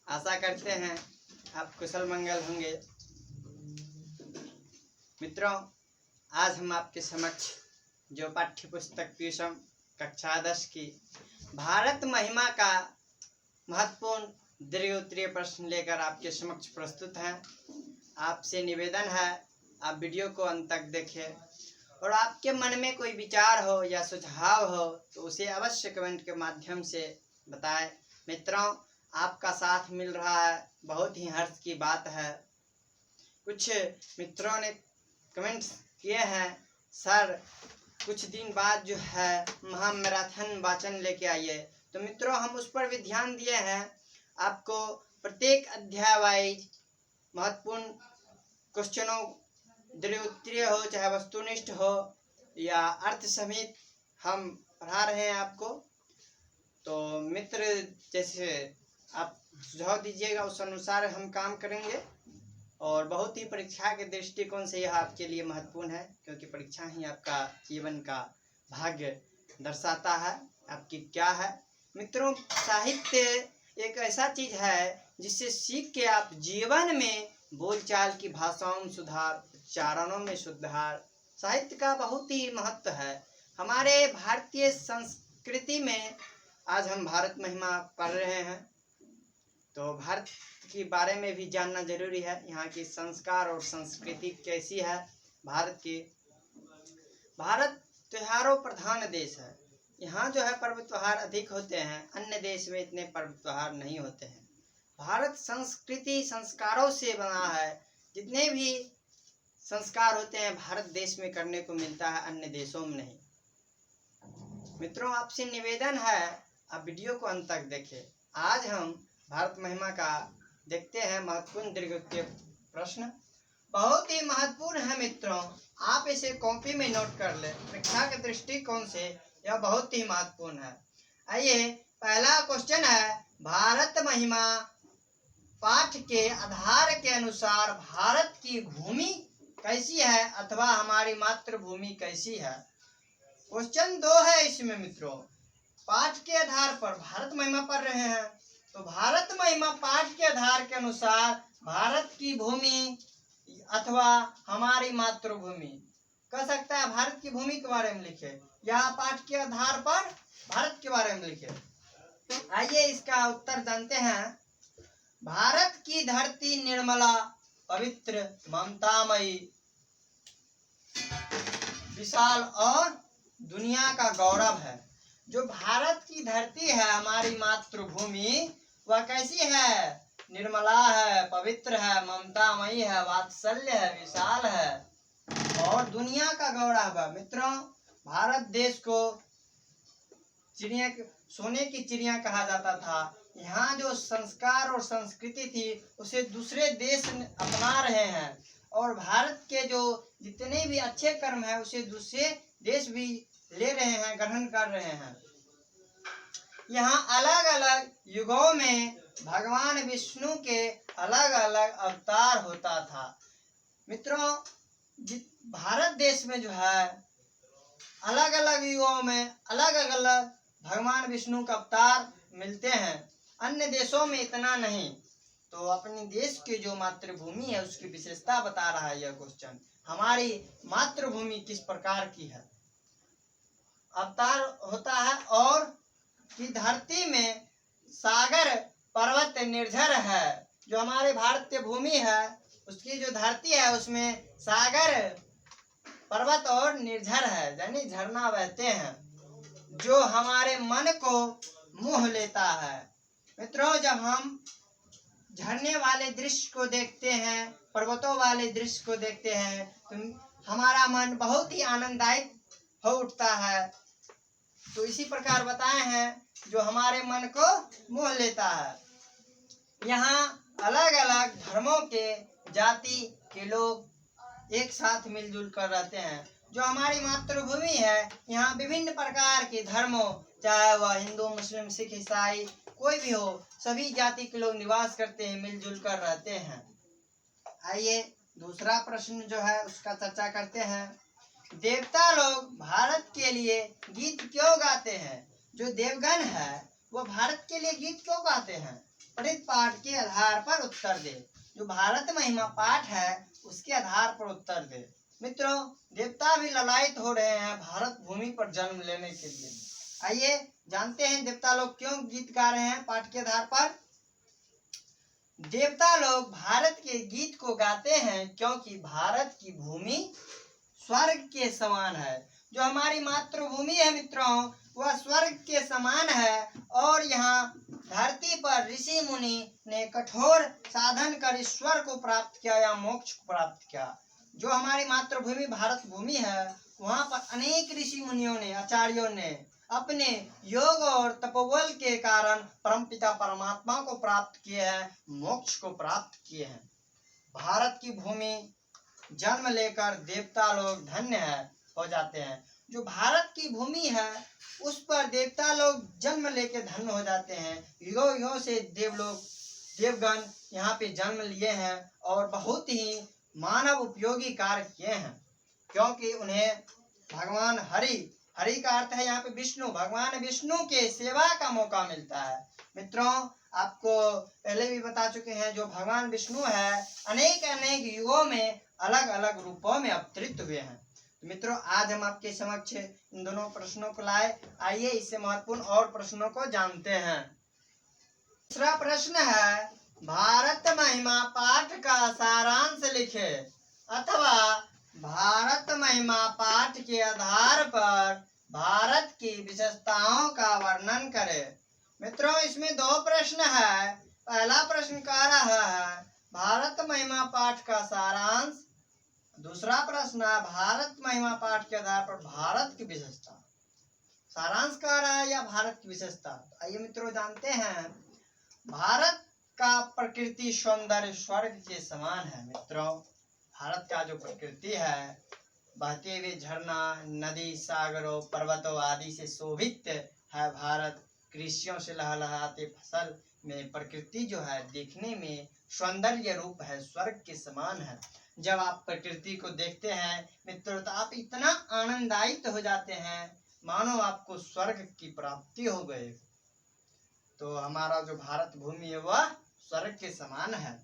आशा करते हैं आप कुशल मंगल होंगे। मित्रों, आज हम आपके समक्ष जो पाठ्य पुस्तक पीयूषम कक्षा 10 की भारत महिमा का महत्वपूर्ण दीर्घ उत्तरीय प्रश्न लेकर आपके समक्ष प्रस्तुत हैं। आपसे निवेदन है आप वीडियो को अंत तक देखें और आपके मन में कोई विचार हो या सुझाव हो तो उसे अवश्य कमेंट के माध्यम से बताएं। मित्रों, आपका साथ मिल रहा है, बहुत ही हर्ष की बात है। कुछ मित्रों ने कमेंट्स किए हैं, सर कुछ दिन बाद जो है महामैराथन वाचन लेके आइए। तो मित्रों, हम उस पर भी ध्यान दिए हैं। आपको प्रत्येक अध्याय वाइज महत्वपूर्ण क्वेश्चनों दीर्घ उत्तरीय हो चाहे वस्तुनिष्ठ हो या अर्थ समेत हम पढ़ा रहे हैं आपको। तो मित्र, जैसे आप सुझाव दीजिएगा उस अनुसार हम काम करेंगे और बहुत ही परीक्षा के दृष्टिकोण से यह आपके लिए महत्वपूर्ण है, क्योंकि परीक्षा ही आपका जीवन का भाग्य दर्शाता है आपकी क्या है। मित्रों, साहित्य एक ऐसा चीज है जिससे सीख के आप जीवन में बोलचाल की भाषाओं में सुधार, उच्चारणों में सुधार, साहित्य का बहुत ही महत्व है हमारे भारतीय संस्कृति में। आज हम भारत महिमा पढ़ रहे हैं तो भारत के बारे में भी जानना जरूरी है। यहाँ की संस्कार और संस्कृति कैसी है भारत की। भारत त्योहारों प्रधान देश है। यहाँ जो है पर्व त्योहार अधिक होते हैं, अन्य देश में इतने पर्व त्योहार नहीं होते हैं। भारत संस्कृति संस्कारों से बना है। जितने भी संस्कार होते हैं भारत देश में करने को मिलता है, अन्य देशों में नहीं। मित्रों, आपसे निवेदन है आप वीडियो को अंत तक देखें। आज हम भारत महिमा का देखते हैं महत्वपूर्ण दीर्घ उत्तरीय प्रश्न। बहुत ही महत्वपूर्ण है मित्रों, आप इसे कॉपी में नोट कर ले। परीक्षा के दृष्टिकोण से यह बहुत ही महत्वपूर्ण है। आइए, पहला क्वेश्चन है, भारत महिमा पाठ के आधार के अनुसार भारत की भूमि कैसी है अथवा हमारी मातृभूमि कैसी है। क्वेश्चन 2 है इसमें मित्रों। पाठ के आधार पर भारत महिमा पढ़ रहे हैं तो भारत महिमा पाठ के आधार के अनुसार भारत की भूमि अथवा हमारी मातृभूमि कह सकता है। भारत की भूमि के बारे में लिखे या पाठ के आधार पर भारत के बारे में लिखे। आइए इसका उत्तर जानते हैं। भारत की धरती निर्मला, पवित्र, ममतामयी, विशाल और दुनिया का गौरव है। जो भारत की धरती है हमारी मातृभूमि, वह कैसी है? निर्मला है, पवित्र है, ममतामयी है, वात्सल्य है, विशाल है और दुनिया का गौरव है। मित्रों, भारत देश को चिड़िया, सोने की चिड़िया कहा जाता था। यहाँ जो संस्कार और संस्कृति थी उसे दूसरे देश अपना रहे हैं और भारत के जो जितने भी अच्छे कर्म है उसे दूसरे देश भी ले रहे हैं, ग्रहण कर रहे हैं। यहाँ अलग अलग युगों में भगवान विष्णु के अलग अलग अवतार होता था। मित्रों, भारत देश में जो है अलग अलग युगों में अलग अलग भगवान विष्णु का अवतार मिलते हैं, अन्य देशों में इतना नहीं। तो अपने देश की जो मातृभूमि है उसकी विशेषता बता रहा है यह क्वेश्चन। हमारी मातृभूमि किस प्रकार की है, अवतार होता है और कि धरती में सागर पर्वत निर्झर है। जो हमारे भारतीय भूमि है उसकी जो धरती है उसमें सागर पर्वत और निर्झर है, यानी झरना बहते हैं जो हमारे मन को मोह लेता है। मित्रों, जब हम झरने वाले दृश्य को देखते हैं, पर्वतों वाले दृश्य को देखते हैं तो हमारा मन बहुत ही आनंददायक हो उठता है। तो इसी प्रकार बताए हैं जो हमारे मन को मोह लेता है। यहाँ अलग अलग धर्मों के जाति के लोग एक साथ मिलजुल कर रहते हैं। जो हमारी मातृभूमि है यहाँ विभिन्न प्रकार के धर्मों, चाहे वह हिंदू, मुस्लिम, सिख, ईसाई कोई भी हो, सभी जाति के लोग निवास करते हैं, मिलजुल कर रहते हैं। आइए दूसरा प्रश्न जो है उसका चर्चा करते हैं। देवता लोग भारत के लिए गीत क्यों गाते हैं? जो देवगण है वो भारत के लिए गीत क्यों गाते हैं? पठित पाठ के आधार पर उत्तर दे। जो भारत महिमा पाठ है उसके आधार पर उत्तर दे। मित्रों, देवता भी ललायित हो रहे हैं भारत भूमि पर जन्म लेने के लिए। आइए जानते हैं देवता लोग क्यों गीत गा रहे हैं पाठ के आधार पर। देवता लोग भारत के गीत को गाते हैं क्योंकि भारत की भूमि स्वर्ग के समान है। जो हमारी मातृभूमि है मित्रों, वह स्वर्ग के समान है और यहाँ धरती पर ऋषि मुनि ने कठोर साधन कर ईश्वर को प्राप्त किया या मोक्ष को प्राप्त किया। जो हमारी मातृभूमि भारत भूमि है, वहाँ पर अनेक ऋषि मुनियों ने, आचार्यों ने अपने योग और तपोबल के कारण परमपिता परमात्मा को प्राप्त किए हैं, मोक्ष को प्राप्त किए हैं। भारत की भूमि जन्म लेकर देवता लोग धन्य है हो जाते हैं। जो भारत की भूमि है उस पर देवता लोग जन्म लेके धन्य हो जाते हैं। युगों युगों से देवगण यहाँ पे जन्म लिए हैं और बहुत ही मानव उपयोगी कार्य किए हैं, क्योंकि उन्हें भगवान हरि का अर्थ है यहाँ पे विष्णु, भगवान विष्णु के सेवा का मौका मिलता है। मित्रों, आपको पहले भी बता चुके हैं, जो भगवान विष्णु है अनेक अनेक युगों में अलग अलग रूपों में अवतरित हुए हैं। तो मित्रों, आज हम आपके समक्ष इन दोनों प्रश्नों को लाए। आइए इससे महत्वपूर्ण और प्रश्नों को जानते हैं। दूसरा प्रश्न है, भारत महिमा पाठ का सारांश लिखे अथवा भारत महिमा पाठ के आधार पर भारत की विशेषताओं का वर्णन करें। मित्रों, इसमें दो प्रश्न है। पहला प्रश्न कह रहा है भारत महिमा पाठ का सारांश, दूसरा प्रश्न है भारत महिमा पाठ के आधार पर भारत की विशेषता। सारांश कह रहा है या भारत की विशेषता। आइए मित्रों जानते हैं, भारत का प्रकृति सौंदर्य स्वर्ग के समान है। मित्रों, भारत का जो प्रकृति है, बहते हुए झरना, नदी, सागरों, पर्वतों आदि से शोभित है भारत। कृषियों से लहलहाते फसल में प्रकृति जो है देखने में सौंदर्य रूप है, स्वर्ग के समान है। जब आप प्रकृति को देखते हैं मित्रों तो आप इतना आनंदायित हो जाते हैं मानो आपको स्वर्ग की प्राप्ति हो गई। तो हमारा जो भारत भूमि है वह स्वर्ग के समान है।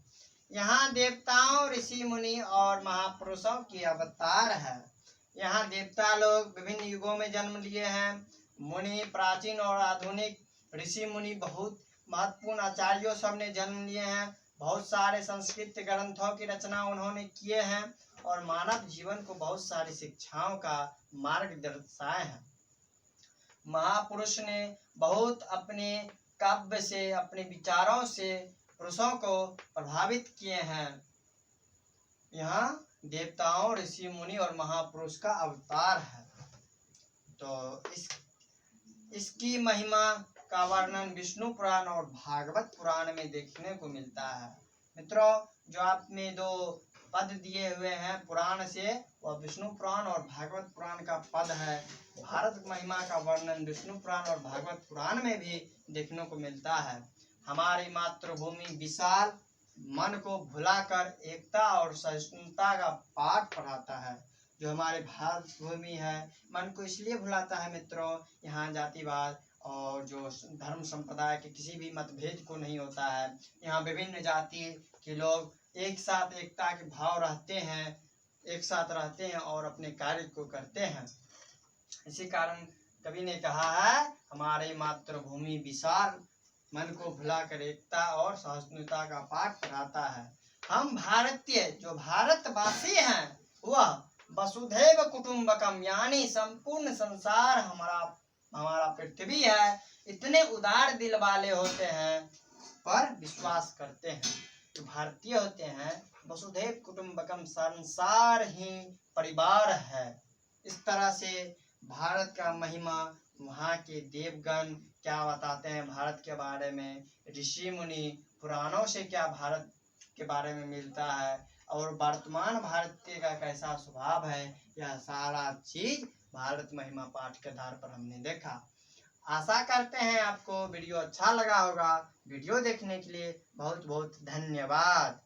यहाँ देवताओं, ऋषि मुनि और महापुरुषों की अवतार है। यहाँ देवता लोग विभिन्न युगों में जन्म लिए हैं। मुनि, प्राचीन और आधुनिक ऋषि मुनि, बहुत महत्वपूर्ण आचार्यों सब ने जन्म लिए हैं। बहुत सारे संस्कृत ग्रंथों की रचना उन्होंने किए हैं और मानव जीवन को बहुत सारी शिक्षाओं का मार्ग दर्शाए हैं। महापुरुष ने बहुत अपने काव्य से, अपने विचारों से पुरुषों को प्रभावित किए हैं। यहाँ देवताओं, ऋषि मुनि और महापुरुष का अवतार है। तो इसकी महिमा का वर्णन विष्णु पुराण और भागवत पुराण में देखने को मिलता है। मित्रों, जो आप में दो पद दिए हुए हैं पुराण से, वह विष्णु पुराण और भागवत पुराण का पद है। भारत महिमा का वर्णन विष्णु पुराण और भागवत पुराण में भी देखने को मिलता है। हमारी मातृभूमि विशाल, मन को भुलाकर एकता और सहिष्णुता का पाठ पढ़ाता है। जो हमारे भारत भूमि है मन को इसलिए भुलाता है मित्रों, यहाँ जातिवाद और जो धर्म संप्रदाय के किसी भी मतभेद को नहीं होता है। यहाँ विभिन्न जाति के लोग एक साथ एकता के भाव रहते हैं, एक साथ रहते हैं और अपने कार्य को करते हैं। इसी कारण कवि ने कहा है, हमारे मातृभूमि विशाल, मन को भुलाकर एकता और सहिष्णुता का पाठ पढ़ाता है। हम भारतीय जो भारतवासी हैं वह वसुधैव कुटुंबकम, यानी संपूर्ण संसार हमारा पृथ्वी है, इतने उदार दिल वाले होते हैं पर विश्वास करते हैं। जो भारतीय होते हैं वसुधैव कुटुंबकम, संसार ही परिवार है। इस तरह से भारत का महिमा, वहाँ के देवगण क्या बताते हैं भारत के बारे में, ऋषि मुनि पुराणों से क्या भारत के बारे में मिलता है और वर्तमान भारतीय का कैसा स्वभाव है, यह सारा चीज भारत महिमा पाठ के आधार पर हमने देखा। आशा करते हैं आपको वीडियो अच्छा लगा होगा। वीडियो देखने के लिए बहुत बहुत धन्यवाद।